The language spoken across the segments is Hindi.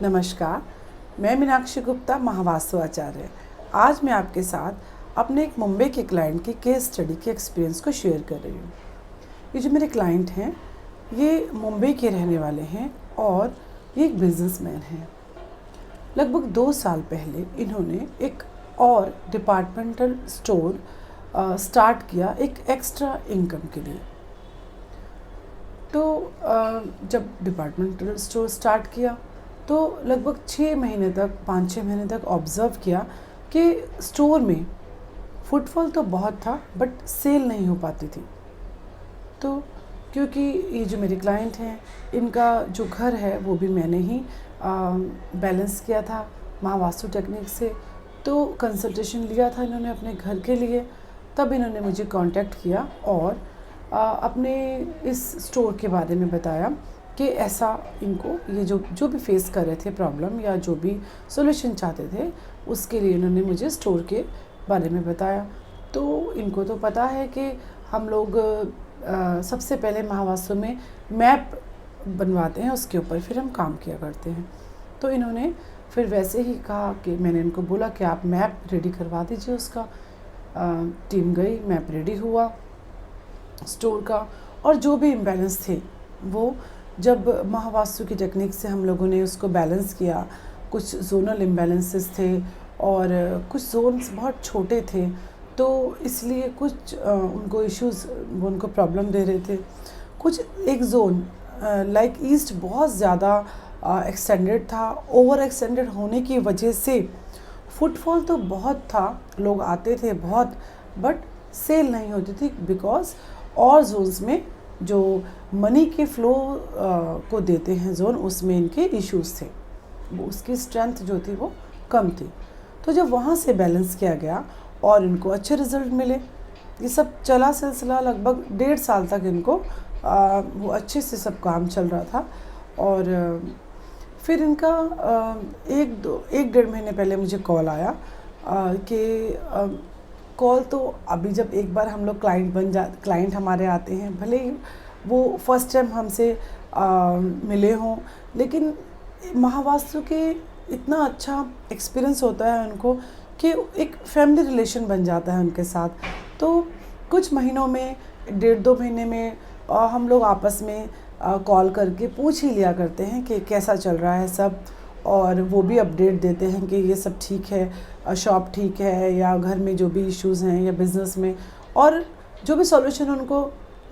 नमस्कार, मैं मीनाक्षी गुप्ता महावास्तु आचार्य। आज मैं आपके साथ अपने एक मुंबई के क्लाइंट की केस स्टडी के एक्सपीरियंस को शेयर कर रही हूँ। ये जो मेरे क्लाइंट हैं ये मुंबई के रहने वाले हैं और ये एक बिजनेसमैन हैं। लगभग 2 साल पहले इन्होंने एक और डिपार्टमेंटल स्टोर स्टार्ट किया एक एक्स्ट्रा इनकम के लिए। तो जब डिपार्टमेंटल स्टोर स्टार्ट किया तो लगभग 6 महीने तक 5-6 महीने तक ऑब्ज़र्व किया कि स्टोर में फुटफॉल तो बहुत था बट सेल नहीं हो पाती थी। तो क्योंकि ये जो मेरे क्लाइंट हैं इनका जो घर है वो भी मैंने ही बैलेंस किया था महावास्तु टेक्निक से, तो कंसल्टेशन लिया था इन्होंने अपने घर के लिए। तब इन्होंने मुझे कांटेक्ट किया और अपने इस स्टोर के बारे में बताया कि ऐसा इनको ये जो भी फेस कर रहे थे प्रॉब्लम या जो भी सॉल्यूशन चाहते थे उसके लिए इन्होंने मुझे स्टोर के बारे में बताया। तो इनको तो पता है कि हम लोग सबसे पहले महावास्तु में मैप बनवाते हैं, उसके ऊपर फिर हम काम किया करते हैं। तो इन्होंने फिर वैसे ही कहा कि मैंने इनको बोला कि आप मैप रेडी करवा दीजिए उसका। टीम गई, मैप रेडी हुआ स्टोर का, और जो भी इम्बैलेंस थे वो जब महावास्तु की टेक्निक से हम लोगों ने उसको बैलेंस किया। कुछ जोनल इम्बैलेंसेस थे और कुछ जोन्स बहुत छोटे थे, तो इसलिए कुछ उनको इश्यूज़ वो उनको प्रॉब्लम दे रहे थे। कुछ एक जोन लाइक ईस्ट बहुत ज़्यादा एक्सटेंडेड था। ओवर एक्सटेंडेड होने की वजह से फुटफॉल तो बहुत था, लोग आते थे बहुत, बट सेल नहीं होती थी बिकॉज और जोन्स में जो मनी के फ्लो को देते हैं जोन, उसमें इनके इश्यूज़ थे, वो उसकी स्ट्रेंथ जो थी वो कम थी। तो जब वहाँ से बैलेंस किया गया और इनको अच्छे रिज़ल्ट मिले। ये सब चला सिलसिला लगभग 1.5 साल तक इनको वो अच्छे से सब काम चल रहा था। और फिर इनका 1-1.5 महीने पहले मुझे कॉल आया कि कॉल तो अभी जब एक बार हम लोग क्लाइंट हमारे आते हैं, भले ही वो फर्स्ट टाइम हमसे मिले हों, लेकिन महावास्तु के इतना अच्छा एक्सपीरियंस होता है उनको कि एक फैमिली रिलेशन बन जाता है उनके साथ। तो कुछ महीनों में 1.5-2 महीने में हम लोग आपस में कॉल करके पूछ ही लिया करते हैं कि कैसा चल रहा है सब, और वो भी अपडेट देते हैं कि ये सब ठीक है, शॉप ठीक है, या घर में जो भी इश्यूज़ हैं या बिज़नेस में, और जो भी सॉल्यूशन उनको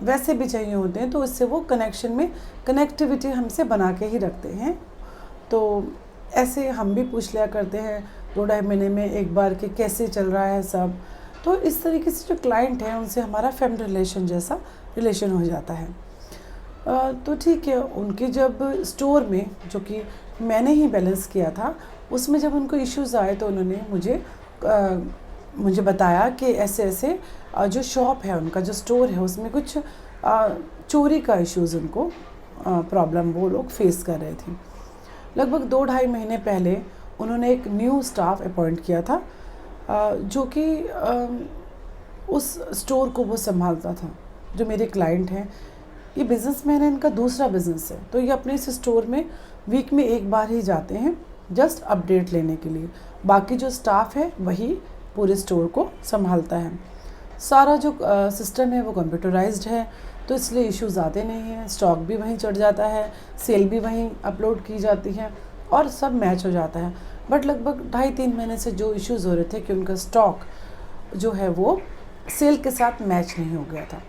वैसे भी चाहिए होते हैं, तो इससे वो कनेक्टिविटी हमसे बना के ही रखते हैं। तो ऐसे हम भी पूछ लिया करते हैं 2-2.5 महीने में एक बार कि कैसे चल रहा है सब। तो इस तरीके से जो क्लाइंट हैं उनसे हमारा फैमिली रिलेशन जैसा रिलेशन हो जाता है। तो ठीक है, उनके जब स्टोर में जो कि मैंने ही बैलेंस किया था उसमें जब उनको इश्यूज़ आए तो उन्होंने मुझे बताया कि ऐसे ऐसे जो शॉप है उनका, जो स्टोर है, उसमें कुछ चोरी का इश्यूज़ उनको प्रॉब्लम वो लोग फेस कर रहे थे। लगभग 2-2.5 महीने पहले उन्होंने एक न्यू स्टाफ अपॉइंट किया था जो कि उस स्टोर को वो संभालता था। जो मेरे क्लाइंट हैं, ये बिज़नेसमैन है, इनका दूसरा बिज़नेस है, तो ये अपने इस स्टोर में वीक में एक बार ही जाते हैं जस्ट अपडेट लेने के लिए। बाकी जो स्टाफ है वही पूरे स्टोर को संभालता है। सारा जो सिस्टम है वो कंप्यूटराइज्ड है, तो इसलिए इश्यूज़ आते नहीं हैं। स्टॉक भी वहीं चढ़ जाता है, सेल भी वहीं अपलोड की जाती है और सब मैच हो जाता है। बट लगभग 2.5-3 महीने से जो इश्यूज़ हो रहे थे कि उनका स्टॉक जो है वो सेल के साथ मैच नहीं हो गया था।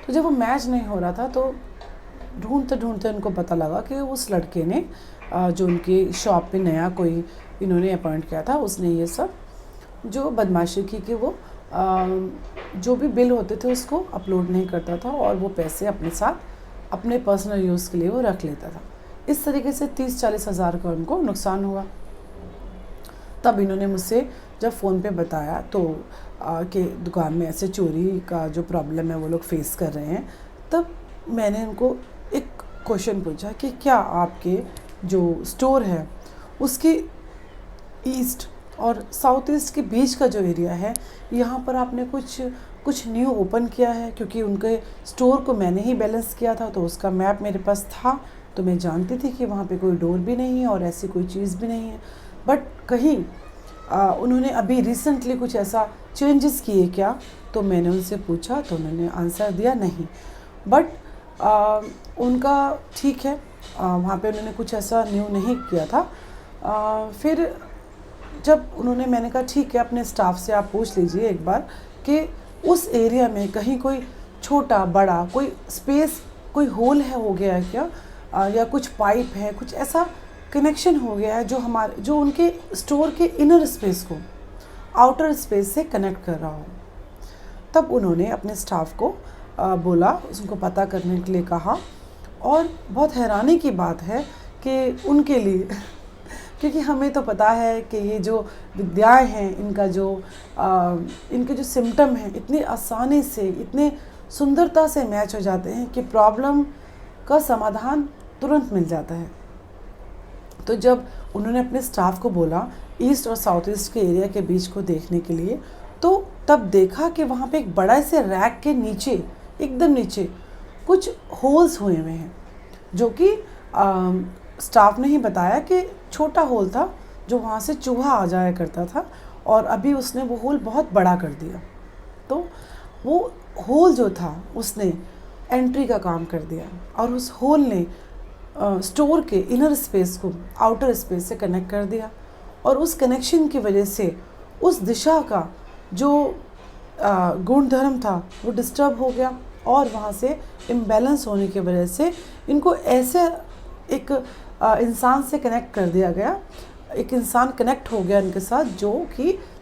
तो जब वो मैच नहीं हो रहा था तो ढूंढते ढूंढते उनको पता लगा कि उस लड़के ने जो उनकी शॉप पे नया कोई इन्होंने अपॉइंट किया था, उसने ये सब जो बदमाशी की कि वो जो भी बिल होते थे उसको अपलोड नहीं करता था और वो पैसे अपने साथ अपने पर्सनल यूज़ के लिए वो रख लेता था। इस तरीके से 30-40 हज़ार का उनको नुकसान हुआ। तब इन्होंने मुझसे जब फ़ोन पे बताया तो कि दुकान में ऐसे चोरी का जो प्रॉब्लम है वो लोग फेस कर रहे हैं, तब मैंने उनको एक क्वेश्चन पूछा कि क्या आपके जो स्टोर है उसके ईस्ट और साउथ ईस्ट के बीच का जो एरिया है, यहाँ पर आपने कुछ न्यू ओपन किया है? क्योंकि उनके स्टोर को मैंने ही बैलेंस किया था तो उसका मैप मेरे पास था, तो मैं जानती थी कि वहाँ पे कोई डोर भी नहीं है और ऐसी कोई चीज़ भी नहीं है, बट कहीं उन्होंने अभी रिसेंटली कुछ ऐसा चेंजेस किए क्या? तो मैंने उनसे पूछा तो उन्होंने आंसर दिया नहीं, बट उनका ठीक है, वहाँ पे उन्होंने कुछ ऐसा न्यू नहीं किया था। फिर जब उन्होंने, मैंने कहा ठीक है, अपने स्टाफ से आप पूछ लीजिए एक बार कि उस एरिया में कहीं कोई छोटा बड़ा कोई स्पेस, कोई होल है हो गया है क्या, या कुछ पाइप है, कुछ ऐसा कनेक्शन हो गया है जो उनके स्टोर के इनर स्पेस को आउटर स्पेस से कनेक्ट कर रहा हो। तब उन्होंने अपने स्टाफ को बोला, उसको पता करने के लिए कहा। और बहुत हैरानी की बात है कि उनके लिए क्योंकि हमें तो पता है कि ये जो विद्याएं हैं, इनके जो सिम्टम हैं इतनी आसानी से, इतने सुंदरता से मैच हो जाते हैं कि प्रॉब्लम का समाधान तुरंत मिल जाता है। तो जब उन्होंने अपने स्टाफ को बोला ईस्ट और साउथ ईस्ट के एरिया के बीच को देखने के लिए, तो तब देखा कि वहाँ पे एक बड़ा से रैक के नीचे, एकदम नीचे कुछ होल्स हुए हुए हैं, जो कि स्टाफ ने ही बताया कि छोटा होल था जो वहाँ से चूहा आ जाया करता था, और अभी उसने वो होल बहुत बड़ा कर दिया। तो वो होल जो था उसने एंट्री का काम कर दिया, और उस होल ने स्टोर के इनर स्पेस को आउटर स्पेस से कनेक्ट कर दिया, और उस कनेक्शन की वजह से उस दिशा का जो गुणधर्म था वो डिस्टर्ब हो गया, और वहाँ से इम्बैलेंस होने की वजह से इनको ऐसे एक इंसान से कनेक्ट कर दिया गया, एक इंसान कनेक्ट हो गया इनके साथ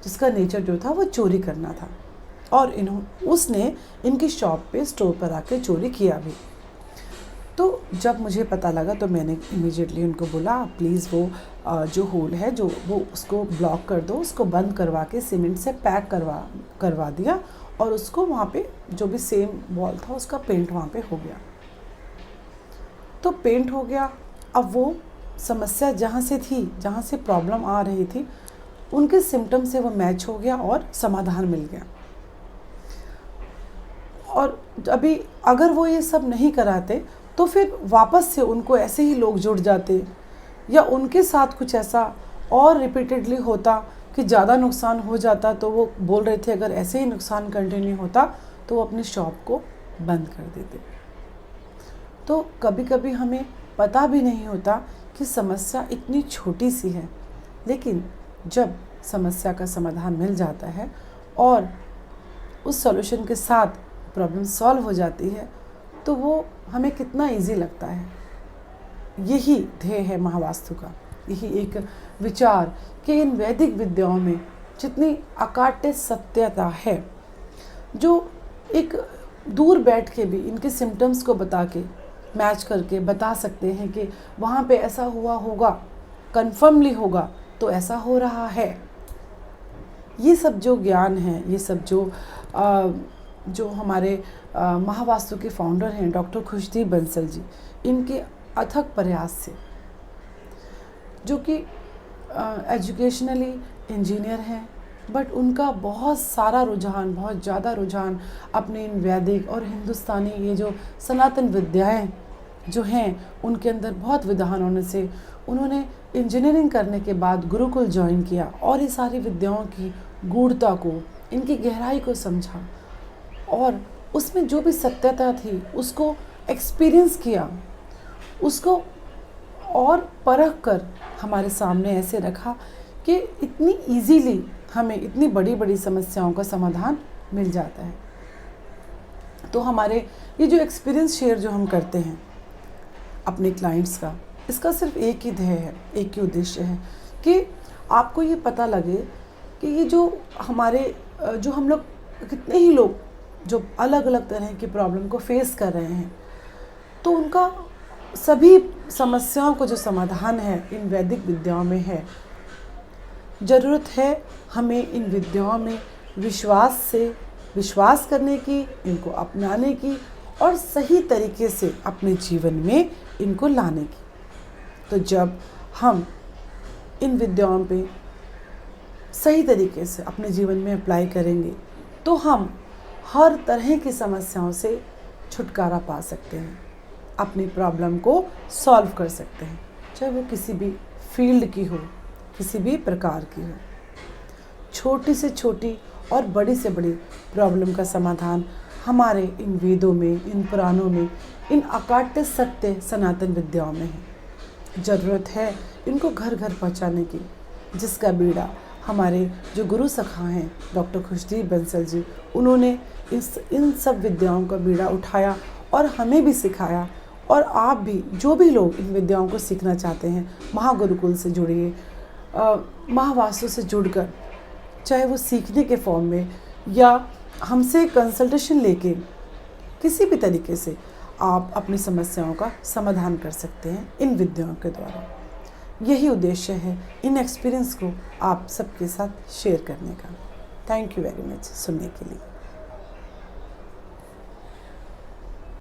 जिसका नेचर जो था वो चोरी करना था, और उसने इनकी शॉप पे स्टोर पर आके चोरी किया भी। तो जब मुझे पता लगा तो मैंने इमीडिएटली उनको बोला प्लीज़ वो जो होल है जो वो उसको ब्लॉक कर दो, उसको बंद करवा के सीमेंट से पैक करवा दिया, और उसको वहाँ पे जो भी सेम वॉल था उसका पेंट वहाँ पे हो गया। तो पेंट हो गया, अब वो समस्या जहाँ से प्रॉब्लम आ रही थी उनके सिम्टम से वो मैच हो गया और समाधान मिल गया। और अभी अगर वो ये सब नहीं कराते तो फिर वापस से उनको ऐसे ही लोग जुड़ जाते, या उनके साथ कुछ ऐसा और रिपीटेडली होता कि ज़्यादा नुकसान हो जाता। तो वो बोल रहे थे अगर ऐसे ही नुकसान कंटिन्यू होता तो वो अपनी शॉप को बंद कर देते। तो कभी कभी हमें पता भी नहीं होता कि समस्या इतनी छोटी सी है, लेकिन जब समस्या का समाधान मिल जाता है और उस सॉल्यूशन के साथ प्रॉब्लम सॉल्व हो जाती है तो वो हमें कितना इजी लगता है। यही ध्येय है महावास्तु का, यही एक विचार कि इन वैदिक विद्याओं में जितनी अकाट्य सत्यता है, जो एक दूर बैठ के भी इनके सिम्टम्स को बता के मैच करके बता सकते हैं कि वहाँ पे ऐसा हुआ होगा, कन्फर्मली होगा, तो ऐसा हो रहा है। ये सब जो ज्ञान है, ये सब जो हमारे महावास्तु के फाउंडर हैं डॉक्टर खुशदीप बंसल जी, इनके अथक प्रयास से, जो कि एजुकेशनली इंजीनियर हैं, बट उनका बहुत ज़्यादा रुझान अपने इन वैदिक और हिंदुस्तानी ये जो सनातन विद्याएं जो हैं उनके अंदर बहुत विधान होने से उन्होंने इंजीनियरिंग करने के बाद गुरुकुल ज्वाइन किया और ये सारी विद्याओं की गूढ़ता को, इनकी गहराई को समझा, और उसमें जो भी सत्यता थी उसको एक्सपीरियंस किया, उसको और परख कर हमारे सामने ऐसे रखा कि इतनी इजीली हमें इतनी बड़ी बड़ी समस्याओं का समाधान मिल जाता है। तो हमारे ये जो एक्सपीरियंस शेयर जो हम करते हैं अपने क्लाइंट्स का, इसका सिर्फ एक ही ध्येय है, एक ही उद्देश्य है कि आपको ये पता लगे कि ये जो हम लोग कितने ही लोग जो अलग अलग तरह की प्रॉब्लम को फेस कर रहे हैं, तो उनका सभी समस्याओं को जो समाधान है इन वैदिक विद्याओं में है। ज़रूरत है हमें इन विद्याओं में विश्वास करने की, इनको अपनाने की और सही तरीके से अपने जीवन में इनको लाने की। तो जब हम इन विद्याओं पे सही तरीके से अपने जीवन में अप्लाई करेंगे तो हम हर तरह की समस्याओं से छुटकारा पा सकते हैं। अपनी प्रॉब्लम को सॉल्व कर सकते हैं, चाहे वो किसी भी फील्ड की हो, किसी भी प्रकार की हो। छोटी से छोटी और बड़ी से बड़ी प्रॉब्लम का समाधान हमारे इन वेदों में, इन पुराणों में, इन अकाट्य सत्य सनातन विद्याओं में है। ज़रूरत है इनको घर घर पहुंचाने की, जिसका बीड़ा हमारे जो गुरु सखा हैं डॉक्टर खुशदीप बंसल जी, उन्होंने इन सब विद्याओं का बीड़ा उठाया और हमें भी सिखाया। और आप भी, जो भी लोग इन विद्याओं को सीखना चाहते हैं, महागुरुकुल से जुड़िए, महावास्तु से जुड़कर, चाहे वो सीखने के फॉर्म में या हमसे कंसल्टेशन लेके, किसी भी तरीके से आप अपनी समस्याओं का समाधान कर सकते हैं इन विद्याओं के द्वारा। यही उद्देश्य है इन एक्सपीरियंस को आप सबके साथ शेयर करने का। थैंक यू वेरी मच सुनने के लिए।